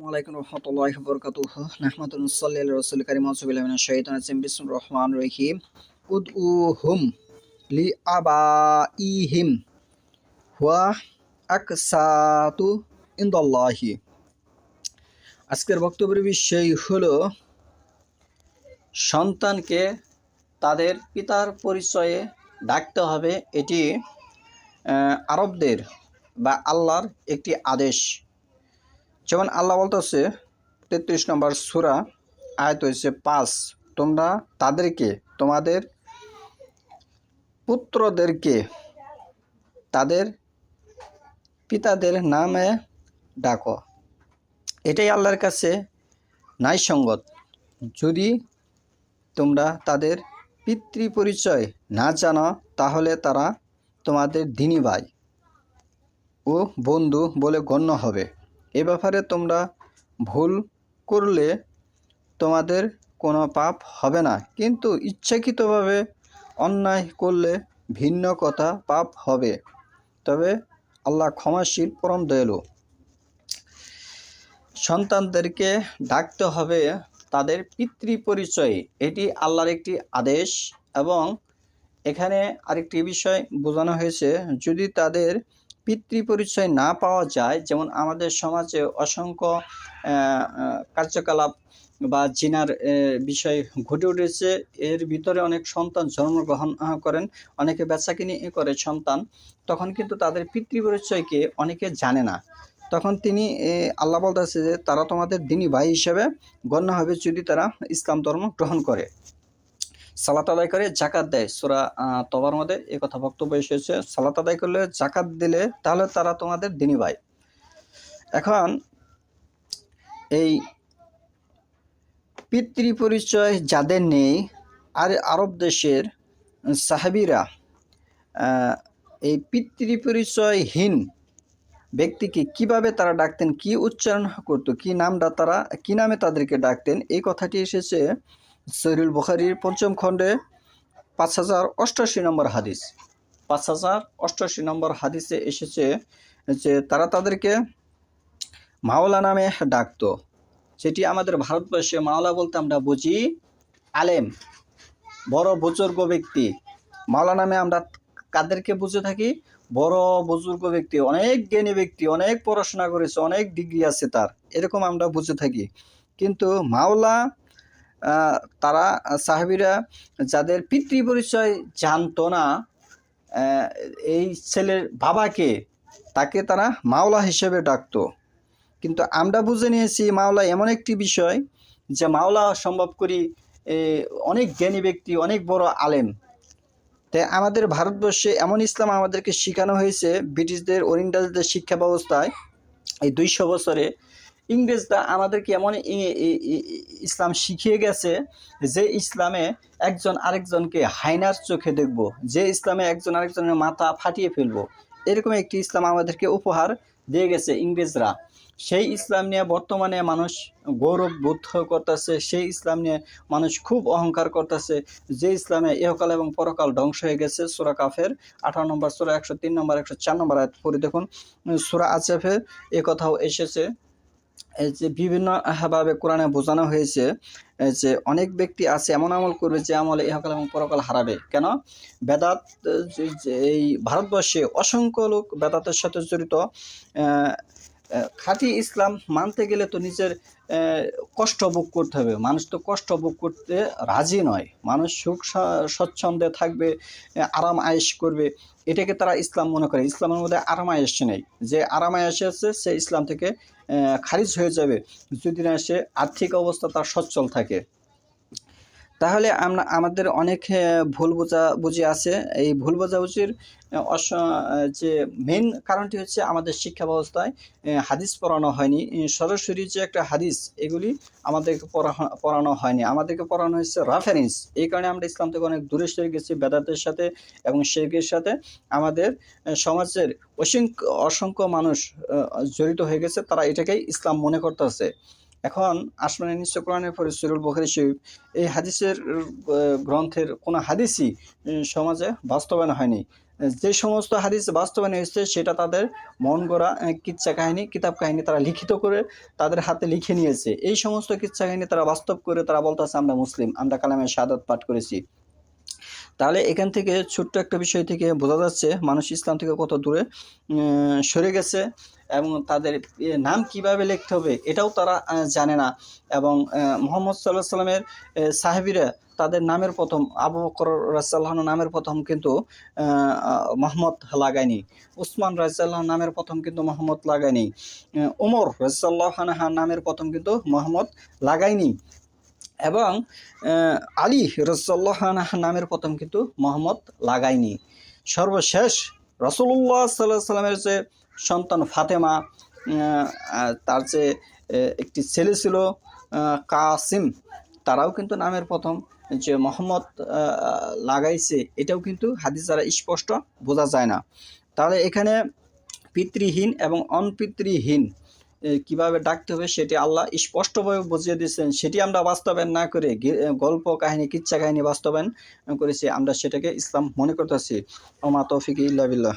ওয়ালাইকুম রহমতুল্লাহি ওয়া বারাকাতুহু নাহমাদু ওয়া নুসাল্লি আলা রাসূলিল কারীম আউযু বিল্লাহি মিনাশ শাইতানির রাজিম বিসমিল্লাহির রহমানির রহিম উদউহুম লিআবাইহিম হুয়া আকসাতু ইনদাল্লাহি। আজকের বক্তব্যের বিষয় হলো সন্তানকে তাদের পিতার পরিচয়ে ডাকতে হবে। এটি আরবদের বা আল্লাহর একটি আদেশ। যেমন আল্লাহ বলতেছে 33 নম্বর সূরা আয়াত হয়েছে 5, তোমরা তাদেরকে তোমাদের পুত্রদেরকে তাদের পিতাদের নামে ডাকো। এটাই আল্লাহর কাছে ন্যায়সঙ্গত। যদি তোমরা তাদের পিতৃ পরিচয় না জানো তাহলে তারা তোমাদের দিনী ভাই ও বন্ধু বলে গণ্য হবে। এ ব্যাপারে তোমরা ভুল করলে তোমাদের কোনো পাপ হবে না, কিন্তু ইচ্ছাকৃতভাবে অন্যায় করলে ভিন্ন কথা, পাপ হবে। তবে আল্লাহ ক্ষমাশীল, পরম দয়ালু। সন্তানদেরকে ডাকতে হবে তাদের পিতৃ পরিচয়ে, এটি আল্লাহর একটি আদেশ। এবং এখানে আরেকটি বিষয় বোঝানো হয়েছে, যদি তাদের পিতৃ পরিচয় না পাওয়া যায়, যেমন আমাদের সমাজে অসংখ্য কার্যকলাপ বা জিনার বিষয় ঘটে উঠেছে। এর ভিতরে অনেক সন্তান জন্মগ্রহণ করেন, অনেকে বেচাকিনি করে সন্তান, তখন কিন্তু তাদের পিতৃ পরিচয়কে অনেকে জানে না। তখন তিনি আল্লাহ বলতেছে যে তারা তোমাদের দিনী ভাই হিসেবে গণ্য হবে যদি তারা ইসলাম ধর্ম গ্রহণ করে, সালাত আদায় করে, জাকাত দেয়। সূরা তবার মধ্যে এই কথা বক্তব্য এসেছে, সালাত আদায় করলে, জাকাত দিলে তাহলে তারা তোমাদের দিনী ভাই। এখন এই পিতৃ পরিচয় যাদের নেই, আর আরব দেশের সাহাবীরা এই পিতৃ পরিচয়হীন ব্যক্তিকে কিভাবে তারা ডাকতেন, কি উচ্চারণ করত, কি নামটা তারা কি নামে তাদেরকে ডাকতেন, এই কথাটি এসেছে সহিহুল বুখারীর 5ম খণ্ডে 5088 নম্বর হাদিস। 5088 নম্বর হাদিসে এসেছে যে তারা তাদেরকে মাওলা নামে ডাকতো। যেটি আমাদের ভারতবর্ষে মাওলা বলতে আমরা বুঝি আলেম, বড় বুজুর্গ ব্যক্তি। মাওলা নামে আমরা কাদেরকে বুঝে থাকি? বড় বুজুর্গ ব্যক্তি, অনেক জ্ঞানী ব্যক্তি, অনেক পড়াশোনা করেছে, অনেক ডিগ্রি আছে তার, এরকম আমরা বুঝে থাকি। কিন্তু মাওলা তারা সাহাবীরা যাদের পিতৃ পরিচয় জানতো না, এই ছেলের বাবাকে, তাকে তারা মাওলা হিসেবে ডাকতো। কিন্তু আমরা বুঝে নিয়েছি মাওলা এমন একটি বিষয় যে মাওলা সম্ভব করি অনেক জ্ঞানী ব্যক্তি, অনেক বড় আলেম। তাই আমাদের ভারতবর্ষে এমন ইসলাম আমাদেরকে শেখানো হয়েছে, ব্রিটিশদের ও ইংরেজদের শিক্ষা ব্যবস্থায় এই 200 বছরে ইংরেজরা আমাদেরকে এমন ইসলাম শিখিয়ে গেছে যে ইসলামে একজন আরেকজনকে হায়নার চোখে দেখব, যে ইসলামে একজন আরেকজনের মাথা ফাটিয়ে ফেলব, এরকম একটি ইসলাম আমাদেরকে উপহার দিয়ে গেছে ইংরেজরা। সেই ইসলাম নিয়ে বর্তমানে মানুষ গৌরব বোধ করতেছে, সেই ইসলাম নিয়ে মানুষ খুব অহংকার করতেছে, যে ইসলামে ইহকাল এবং পরকাল ধ্বংস হয়ে গেছে। সূরা কাফের 18 নম্বর সূরা 103 নম্বর 104 নম্বর আয়াত পড়ে দেখুন। সূরা আছাফে এ কথাও এসেছে যে বিভিন্নভাবে কোরআনে বোঝানো হয়েছে যে অনেক ব্যক্তি আছে এমন আমল করবে যে আমলে ইহকাল এবং পরকাল হারাবে। কেন? বেদাত, এই ভারতবর্ষে অসংখ্য লোক বেদাতের সাথে জড়িত। খাঁটি ইসলাম মানতে গেলে তো নিজের কষ্ট ভোগ করতে হবে। মানুষ তো কষ্ট ভোগ করতে রাজি নয়। মানুষ সুখ স্বচ্ছন্দে থাকবে, আরাম আয়েশ করবে, এটাকে তারা ইসলাম মনে করে। ইসলামের মধ্যে আরাম আয়েশ নেই। যে আরাম আয়েশ আছে সে ইসলাম থেকে খারিজ হয়ে যাবে যদি না সে আর্থিক অবস্থা তার সচ্ছল থাকে। তাহলে আমাদের অনেক ভুল বোঝাবুঝি আছে। এই ভুল বোঝাবুঝির যে মেন কারণটি হচ্ছে আমাদের শিক্ষা ব্যবস্থায় হাদিস পড়ানো হয়নি। সরাসরি যে একটা হাদিস, এগুলি আমাদেরকে পড়ানো হয়নি, আমাদেরকে পড়ানো হয়েছে রেফারেন্স। এই কারণে আমরা ইসলাম থেকে অনেক দূরে সরে গেছি বেদাতের সাথে এবং শিরকের সাথে। আমাদের সমাজের অসংখ্য মানুষ জড়িত হয়ে গেছে, তারা এটাকেই ইসলাম মনে করতেছে। এখন আসমানে নিশ্চয় কোরআনের পরে সূরাতুল বুখারী শরীফ, এই হাদিসের গ্রন্থের কোনো হাদিসই সমাজে বাস্তবায়ন হয়নি। যে সমস্ত হাদিস বাস্তবায়ন হয়েছে সেটা তাদের মন গড়া কিচ্ছা কাহিনী, কিতাব কাহিনী তারা লিখিত করে তাদের হাতে লিখে নিয়েছে। এই সমস্ত কিচ্ছা কাহিনী তারা বাস্তব করে তারা বলতেছে আমরা মুসলিম, আমরা কালামে শাহাদাত পাঠ করেছি। তাহলে এখান থেকে ছোট্ট একটা বিষয় থেকে বোঝা যাচ্ছে মানুষ ইসলাম থেকে কত দূরে সরে গেছে, এবং তাদের নাম কিভাবে লিখতে হবে এটাও তারা জানে না। এবং মুহাম্মদ সাল্লাল্লাহু আলাইহি সাল্লামের সাহাবীরা তাদের নামের প্রথম আবু বকর রাদিয়াল্লাহু আনহু নামের প্রথম কিন্তু মোহাম্মদ লাগায়নি। উসমান রাদিয়াল্লাহু নামের প্রথম কিন্তু মোহাম্মদ লাগায়নি। ওমর রাদিয়াল্লাহু আনহু নামের প্রথম কিন্তু মোহাম্মদ লাগায়নি। এবং আলী রাদিয়াল্লাহু আনহু নামের প্রথম কিন্তু মোহাম্মদ লাগায়নি। সর্বশেষ রাসূলুল্লাহ সাল্লাল্লাহু আলাইহি সাল্লামের যে সন্তান ফাতেমা, তার যে একটি ছেলে ছিল কাসিম, তারাও কিন্তু নামের প্রথম যে মোহাম্মদ লাগাইছে, এটাও কিন্তু হাদিস দ্বারা স্পষ্ট বোঝা যায় না। তাহলে এখানে পিতৃহীন এবং অনপিতৃহীন কিভাবে ডাকতে হবে সেটি আল্লাহ স্পষ্টভাবে বুঝিয়ে দিয়েছেন। সেটি আমরা বাস্তবায়ন না করে গল্প কাহিনী, কিচ্ছা কাহিনী বাস্তবায়ন করেছি, আমরা সেটাকে ইসলাম মনে করতেছি। ওমা তৌফিক ইল্লা বিল্লাহ।